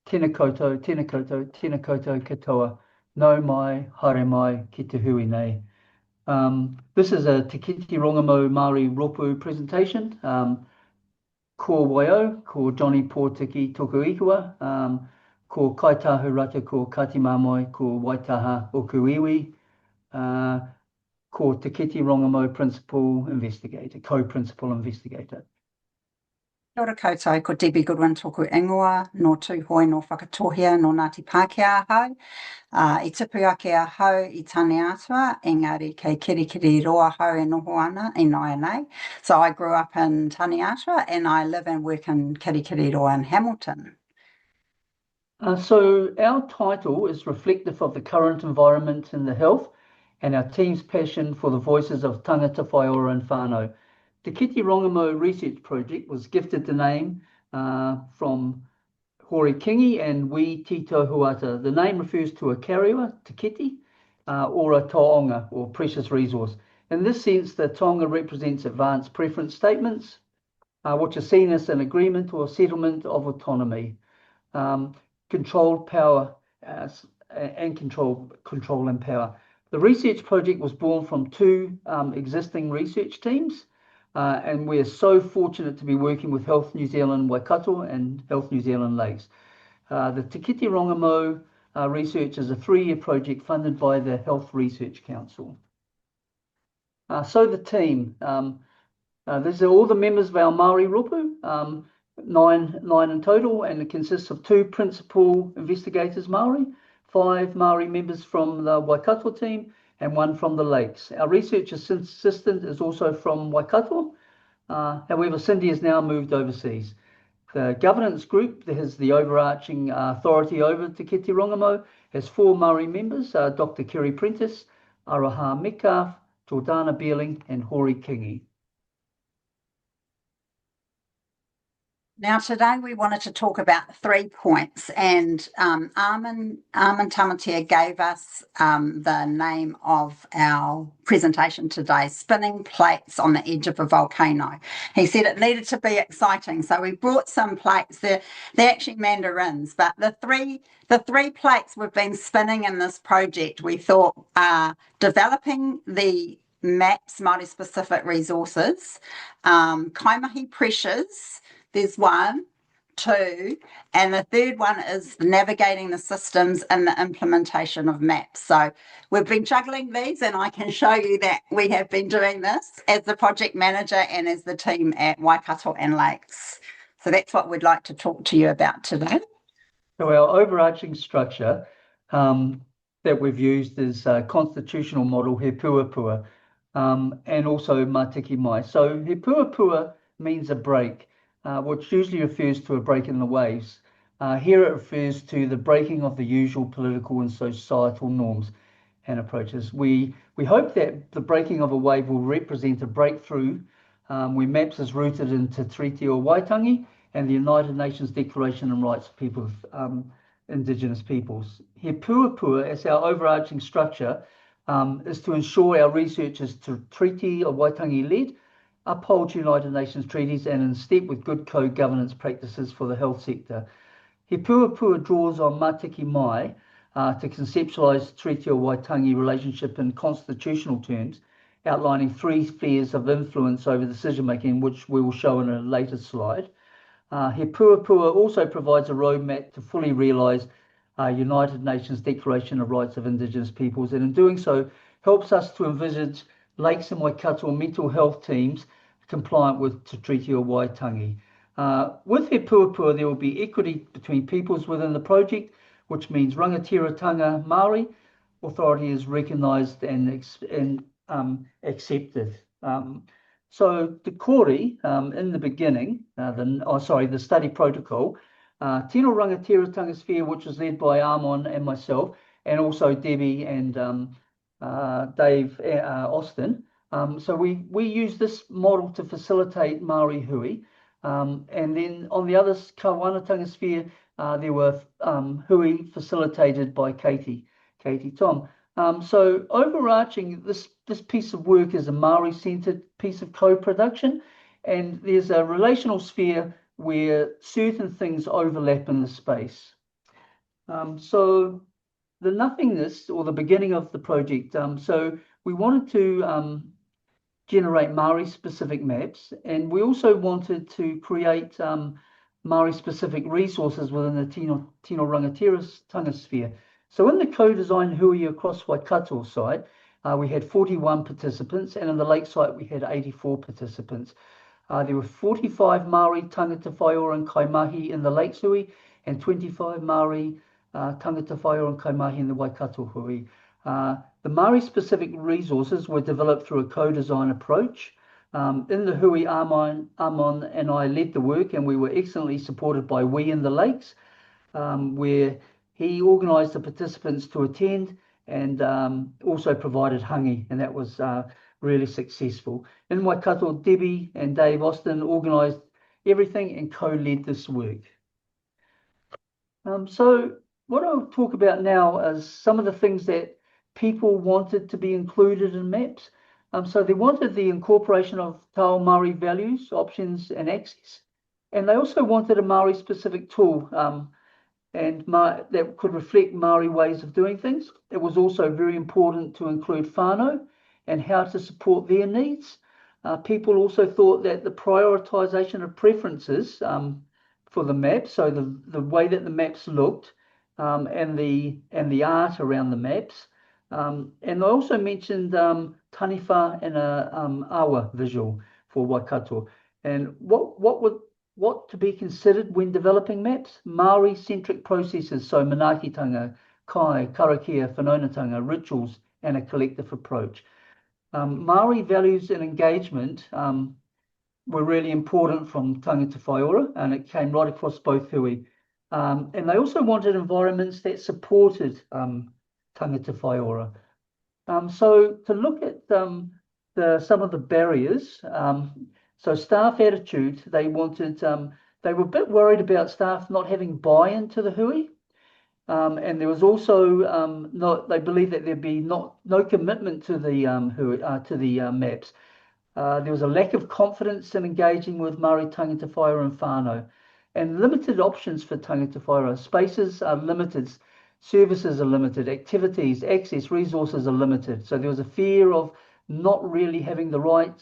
Tēnā koutou, tēnā koutou, tēnā koutou katoa, no mai, haere mai, ki te hui nei. This is a Te Kete Rongomau Māori rōpū presentation. Ko waio, ko Johnny Pōtiki toku ikua, ko Kaitahu Rata, ko Kati Māmoe, ko Waitaha Oku Iwi, ko Te Kete Rongomau Principal Investigator, Co-Principal Investigator. Kia ora koutou, ko Debbie Goodwin toku ingoa, no tūhoi no whakatohia no Ngāti Pākehā ahau. I tipu ake ahau I tāne atua, engari kei kirikiri roa hau e noho ana I nai nei. So I grew up in tāne atua and I live and work in kirikiri roa in Hamilton. So our title is reflective of the current environment in the health and our team's passion for the voices of tangata whaiora and whānau. The Te Kete Rongomau Research Project was gifted the name from Hori Kingi and We Tito Huata. The name refers to a kariwa, Te Kete, or a taonga, or precious resource. In this sense, the taonga represents advanced preference statements, which are seen as an agreement or settlement of autonomy, controlled power, and control and power. The research project was born from two existing research teams, and we're so fortunate to be working with Health New Zealand Waikato and Health New Zealand Lakes. The Te Kete Rongomau research is a 3-year project funded by the Health Research Council. So the team, these are all the members of our Māori rōpū, 9 in total, and it consists of 2 principal investigators Māori, 5 Māori members from the Waikato team, and 1 from the Lakes. Our research assistant is also from Waikato. However, Cindy has now moved overseas. The governance group that has the overarching authority over Te Kete Rongomau has 4 Māori members, Dr. Kerry Prentice, Araha Metcalf, Jordana Beerling, and Hori Kingi. Now today we wanted to talk about 3 points, and Armin Tamatea gave us the name of our presentation today, Spinning Plates on the Edge of a Volcano. He said it needed to be exciting, so we brought some plates. They're actually mandarins, but the three plates we've been spinning in this project, we thought developing the MAPS, Māori-specific resources, Kaimahi pressures. There's 1, 2, and the 3rd one is navigating the systems and the implementation of maps. So we've been juggling these, and I can show you that we have been doing this as the project manager and as the team at Waikato and Lakes. So that's what we'd like to talk to you about today. So our overarching structure that we've used is a constitutional model, he puapua, and also matiki mai. So he puapua means a break, which usually refers to a break in the waves. Here it refers to the breaking of the usual political and societal norms and approaches. We hope that the breaking of a wave will represent a breakthrough where MAPS is rooted into Treaty o Waitangi and the United Nations Declaration on Rights of People of Indigenous Peoples. He puapua, as our overarching structure, is to ensure our research is to Treaty o Waitangi-led, uphold United Nations treaties, and in step with good co-governance practices for the health sector. He puapua draws on matiki mai to conceptualise Treaty o Waitangi relationship in constitutional terms, outlining 3 spheres of influence over decision-making, which we will show in a later slide. He puapua also provides a roadmap to fully realise United Nations Declaration of Rights of Indigenous Peoples, and in doing so helps us to envisage Lakes and Waikato mental health teams compliant with Te Treaty o Waitangi. With He Puapua, there will be equity between peoples within the project, which means rangatiratanga Māori authority is recognised and accepted. So the kore, in the beginning, the study protocol, Tino Rangatiratanga Sphere, which was led by Armon and myself, and also Debbie and Dave Austin. So we use this model to facilitate Māori hui. And then on the other Kawanatanga Sphere, there were hui facilitated by Katie Tom. So overarching, this piece of work is a Māori-centred piece of co-production, and there's a relational sphere where certain things overlap in the space. So the nothingness, or the beginning of the project, so we wanted to generate Māori-specific maps, and we also wanted to create Māori-specific resources within the Tino Rangatira sphere. So in the co-design Hui across Waikato site, we had 41 participants, and in the lake site we had 84 participants. There were 45 Māori tangata whaiora and kaimahi in the Lakes Hui, and 25 Māori tangata whaiora and kaimahi in the Waikato Hui. The Māori-specific resources were developed through a co-design approach. In the Hui, Amon and I led the work, and we were excellently supported by We in the Lakes, where he organised the participants to attend and also provided hangi, and that was really successful. In Waikato, Debbie and Dave Austin organised everything and co-led this work. So what I'll talk about now is some of the things that people wanted to be included in maps. So they wanted the incorporation of Tao Māori values, options and access. And they also wanted a Māori-specific tool that could reflect Māori ways of doing things. It was also very important to include whānau and how to support their needs. People also thought that the prioritisation of preferences for the map, so the way that the maps looked and the art around the maps, and I also mentioned taniwha and a awa visual for Waikato. And what to be considered when developing maps? Māori-centric processes, so manaakitanga, kai, karakia, whanaungatanga, rituals, and a collective approach. Māori values and engagement were really important from tangata whaiora, and it came right across both hui. And they also wanted environments that supported tangata whaiora. So to look at some of the barriers, so staff attitude, they were a bit worried about staff not having buy-in to the hui. And there was also they believed that there'd be no commitment to the maps. There was a lack of confidence in engaging with Māori tangata whaiora and whānau, and limited options for tangata whaiora. Spaces are limited, services are limited, activities, access, resources are limited. So there was a fear of not really having the right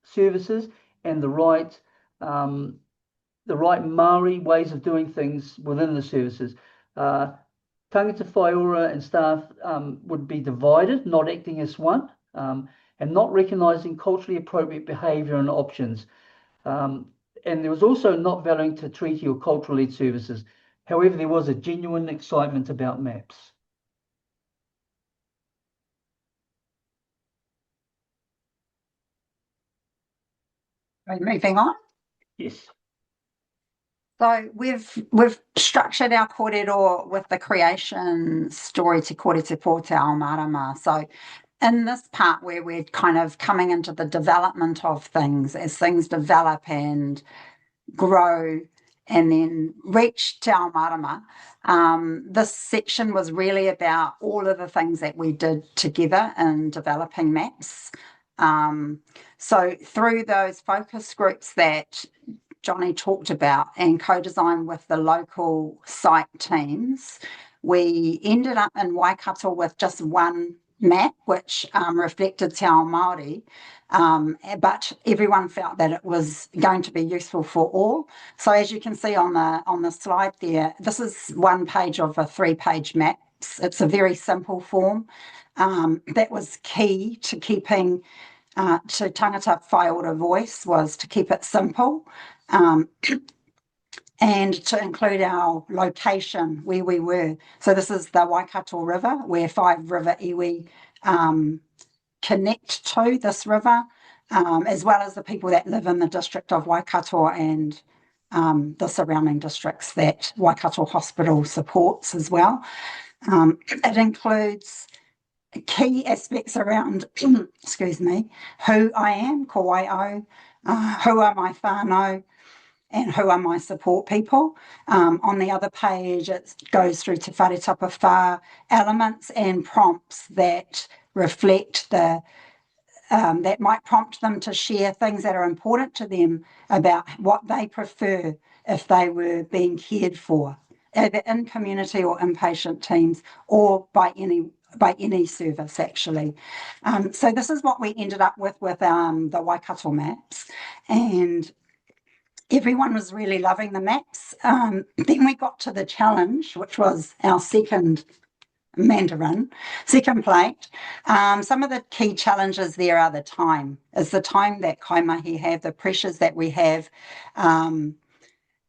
services and the right Māori ways of doing things within the services. Tangata whaiora and staff would be divided, not acting as one, and not recognising culturally appropriate behaviour and options. And there was also not valuing Te Tiriti or cultural-led services. However, there was a genuine excitement about maps. Moving on. Yes. So we've structured our kōrero with the creation story Te Kore Te Pō Te Ao Marama. So in this part where we're kind of coming into the development of things, as things develop and grow and then reach Te Ao Marama, this section was really about all of the things that we did together in developing maps. So through those focus groups that Johnny talked about and co-designed with the local site teams, we ended up in Waikato with just one map, which reflected Te Ao Māori, but everyone felt that it was going to be useful for all. So as you can see on the slide there, this is one page of a 3-page map. It's a very simple form. That was key to keeping to tangata whaiora voice, was to keep it simple and to include our location where we were. So this is the Waikato River, where 5 river iwi connect to this river, as well as the people that live in the district of Waikato and the surrounding districts that Waikato Hospital supports as well. It includes key aspects around, excuse me, who I am, ko waio, who are my whānau, and who are my support people. On the other page, it goes through Te Whare Tapa Whā elements and prompts that reflect that might prompt them to share things that are important to them about what they prefer if they were being cared for either in community or inpatient teams, or by any service actually. So this is what we ended up with the Waikato maps, and everyone was really loving the maps. Then we got to the challenge, which was our second second plate. Some of the key challenges there are the time that kaimahi have, the pressures that we have in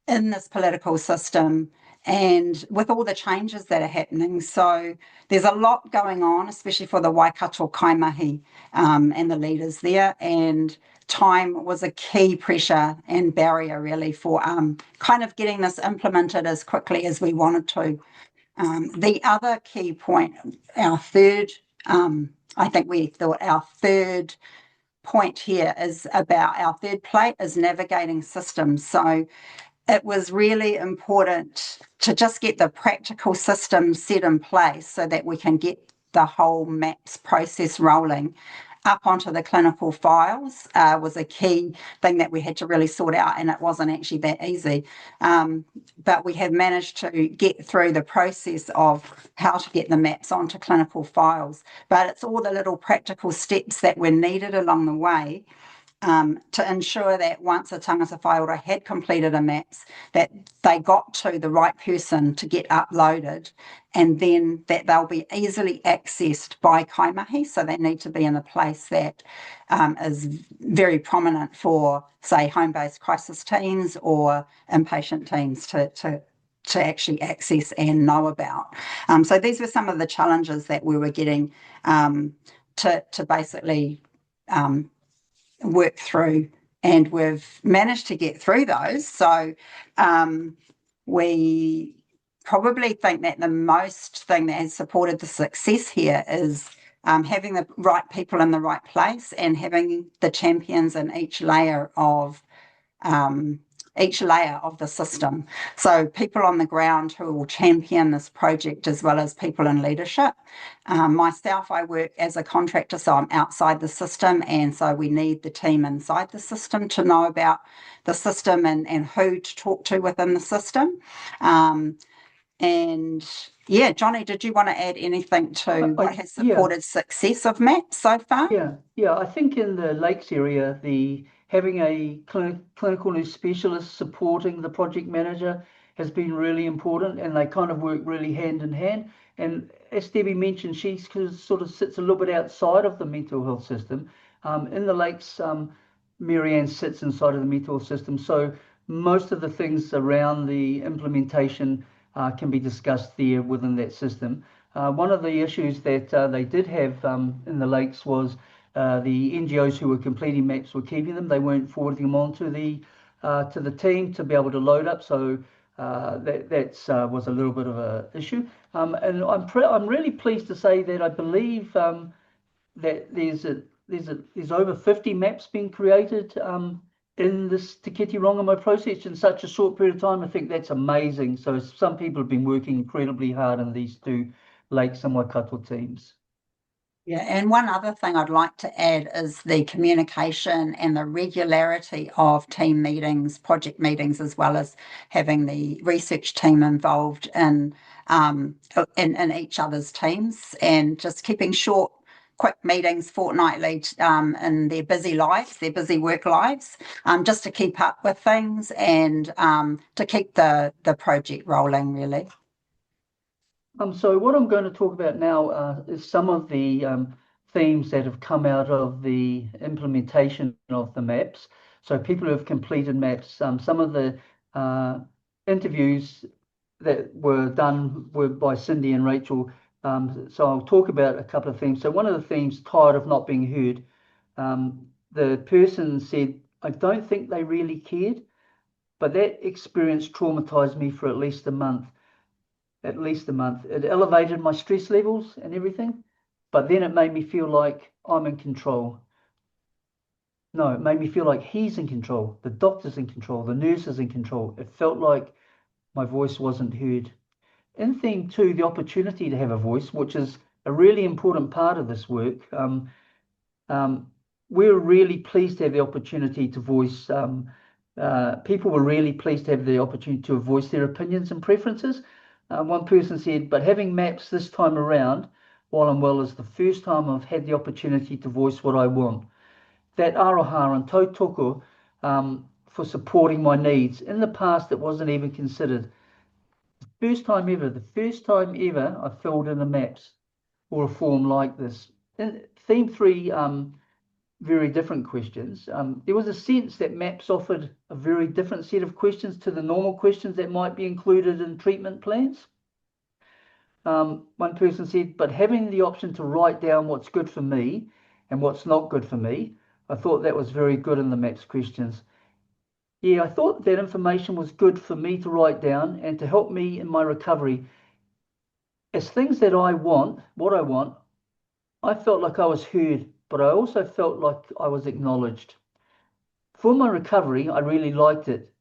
this political system, and with all the changes that are happening. So there's a lot going on, especially for the Waikato kaimahi and the leaders there, and time was a key pressure and barrier really for kind of getting this implemented as quickly as we wanted to. The other key point, our third, I think we thought our third point here is about our third plate is navigating systems. So it was really important to just get the practical system set in place so that we can get the whole MAPS process rolling. Up onto the clinical files was a key thing that we had to really sort out, and it wasn't actually that easy. But we have managed to get through the process of how to get the maps onto clinical files. But it's all the little practical steps that were needed along the way to ensure that once a tangata whaiora had completed a MAPS, that they got to the right person to get uploaded, and then that they'll be easily accessed by kaimahi. So they need to be in a place that is very prominent for, say, home-based crisis teams or inpatient teams to actually access and know about. So these were some of the challenges that we were getting to basically work through, and we've managed to get through those. So we probably think that the most thing that has supported the success here is having the right people in the right place and having the champions in each layer of the system. So people on the ground who will champion this project, as well as people in leadership. Myself, I work as a contractor, so I'm outside the system, and so we need the team inside the system to know about the system and who to talk to within the system. And yeah, Johnny, did you want to add anything to what has supported success of MAPS so far? Yeah, I think in the Lakes area, having a clinical nurse specialist supporting the project manager has been really important, and they kind of work really hand in hand. And as Debbie mentioned, she sort of sits a little bit outside of the mental health system. In the Lakes, Marianne sits inside of the mental health system, so most of the things around the implementation can be discussed there within that system. One of the issues that they did have in the Lakes was the NGOs who were completing maps were keeping them. They weren't forwarding them on to the team to be able to load up. So that was a little bit of an issue. And I'm really pleased to say that I believe that there's over 50 maps being created in this Te Kete Rongomau process in such a short period of time. I think that's amazing. So some people have been working incredibly hard in these two Lakes and Waikato teams. Yeah, and one other thing I'd like to add is the communication and the regularity of team meetings, project meetings, as well as having the research team involved in each other's teams, and just keeping short, quick meetings fortnightly in their busy lives, their busy work lives, just to keep up with things and to keep the project rolling, really. So what I'm going to talk about now is some of the themes that have come out of the implementation of the maps. So people who have completed maps, some of the interviews that were done were by Cindy and Rachel. So I'll talk about a couple of themes. So one of the themes, tired of not being heard. The person said, I don't think they really cared, but that experience traumatized me for at least a month. It elevated my stress levels and everything, but then it made me feel like I'm in control. No, it made me feel like he's in control, the doctor's in control, the nurse is in control. It felt like my voice wasn't heard. In theme 2, the opportunity to have a voice, which is a really important part of this work. We're really pleased to have the opportunity to voice People were really pleased to have the opportunity to voice their opinions and preferences. One person said, but having maps this time around, while I'm well, is the first time I've had the opportunity to voice what I want. That aroha and tautoko for supporting my needs. In the past, it wasn't even considered. The first time ever I filled in the maps or a form like this. In theme 3, very different questions. There was a sense that maps offered a very different set of questions to the normal questions that might be included in treatment plans. One person said, but having the option to write down what's good for me and what's not good for me, I thought that was very good in the maps questions. Yeah, I thought that information was good for me to write down and to help me in my recovery. As things that I want, what I want, I felt like I was heard, but I also felt like I was acknowledged. For my recovery, I really liked it,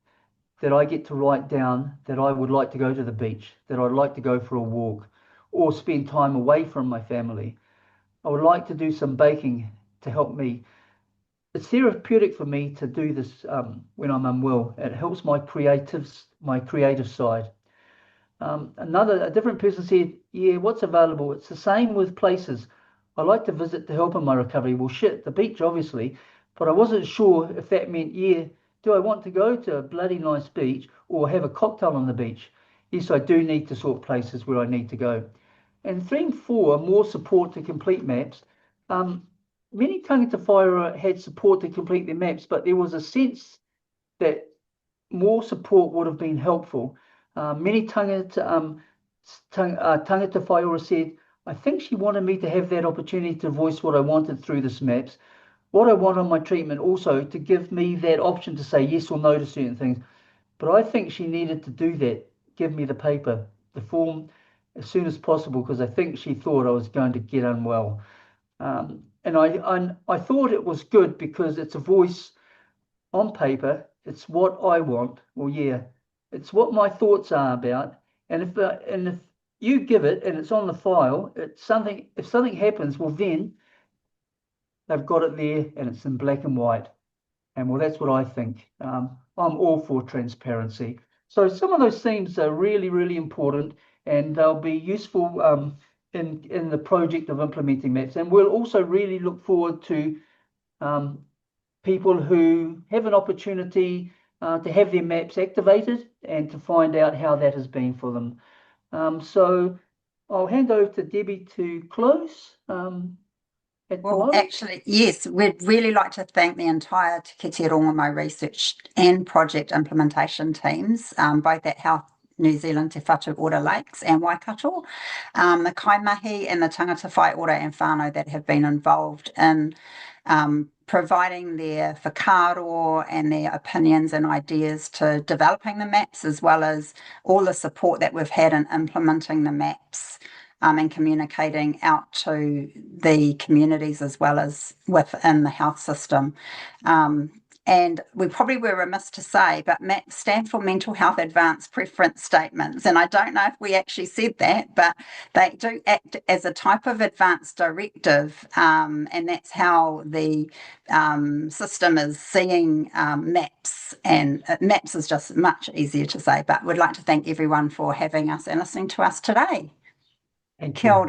that I get to write down that I would like to go to the beach, that I'd like to go for a walk, or spend time away from my family. I would like to do some baking to help me. It's therapeutic for me to do this when I'm unwell. It helps my creative side. A different person said, yeah, what's available? It's the same with places. I like to visit to help in my recovery. Well, shit, the beach, obviously, but I wasn't sure if that meant, yeah, do I want to go to a bloody nice beach or have a cocktail on the beach? Yes, I do need to sort places where I need to go. And theme 4, more support to complete maps. Many tangata whaiora had support to complete their maps, but there was a sense that more support would have been helpful. Many tangata whaiora said, I think she wanted me to have that opportunity to voice what I wanted through this maps, what I want on my treatment, also to give me that option to say yes or no to certain things. But I think she needed to do that, give me the paper, the form, as soon as possible, because I think she thought I was going to get unwell. And I thought it was good because it's a voice on paper. It's what I want. Well, yeah, it's what my thoughts are about. And if you give it and it's on the file, it's something. If something happens, well, then they've got it there and it's in black and white. And well, that's what I think. I'm all for transparency. So some of those themes are really, really important, and they'll be useful in the project of implementing maps. And we'll also really look forward to people who have an opportunity to have their maps activated and to find out how that has been for them. So I'll hand over to Debbie to close. Well, actually, yes, we'd really like to thank the entire Te Kete Rongomau research and project implementation teams, both at Health New Zealand Te Whatu Ora Lakes and Waikato, the kaimahi and the tangata whai ora and whānau that have been involved in providing their whakaaro and their opinions and ideas to developing the maps, as well as all the support that we've had in implementing the maps. And communicating out to the communities as well as within the health system. And we probably were remiss to say, but MAPs stand for Mental Health Advanced Preference Statements. And I don't know if we actually said that, but they do act as a type of advanced directive. And that's how the system is seeing MAPs. And MAPs is just much easier to say, but we'd like to thank everyone for having us and listening to us today. Thank you. Kia ora.